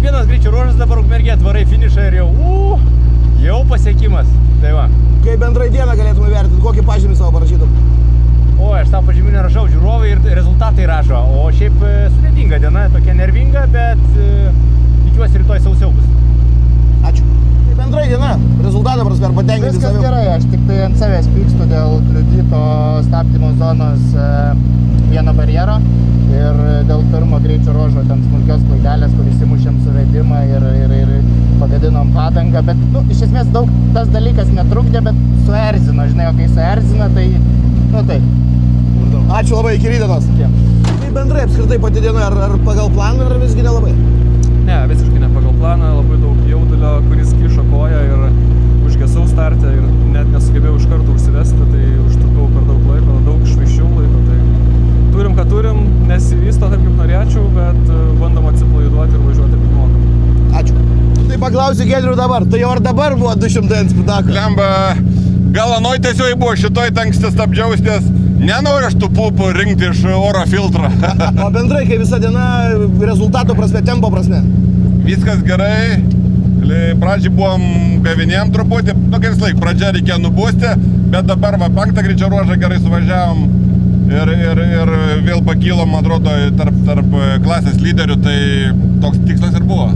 vienas greičio ruožas, dabar Ukmergė atvarai finišą ir jau pasiekimas. Tai va. Kaip bendrai dieną galėtume vertinti, kokį pažymį savo parašytum? O, aš savo pažymį nerašau, žiūrovai ir rezultatai rašo. O šiaip sudėtinga diena, tokia nervinga, bet tikiuosi rytoj sausiau bus. Ačiū. Kaip bendrai diena, rezultatą prasme, ar patenkinti Viskas savim? gerai, aš tik tai ant savęs pykstu dėl kliudyto stabdymo zonos vieno barjero ir dėl pirmo greičio ruožo ten smulkios klaidelės, kur įsimušėm suvedimą ir pagadinom padangą, bet iš esmės daug tas dalykas netrukdė, bet suerzino, žinai, o kai suerzina, tai tai. Ačiū labai, iki rytdienos. Kaip bendrai apskritai pati diena, ar pagal planą, ar visgi nelabai? Ne, visiškai ne pagal planą, labai daug jaudulio, kuris kišo koją ir užgesau startę ir net nesugebėjau iš karto užsivesti, tai užtrukau per daug laiko, daug išvaiščiau laiko, tai turim, ką turim, nesivysto taip kaip norėčiau, bet bandom atsipalaiduoti ir važiuoti kaip mokam. Ačiū. Tai paklausiu Giedrių dabar, tai jau ar dabar buvo 200 ant spidako? Lemba, gal anoj tiesiog buvo, šitoj tanksti stabdžiaus, nes nenoriu aš tų pupų rinkti iš oro filtro. O bendrai, kaip visą dieną, rezultato prasme, tempo prasme? Viskas gerai. Pradžiai buvom gavinėjom truputį, kaip laik, pradžia reikėjo nubusti, bet dabar va 5 greičio ruožą gerai suvažiavom ir vėl pakilom, atrodo, tarp klasės lyderių, tai toks tikslas ir buvo.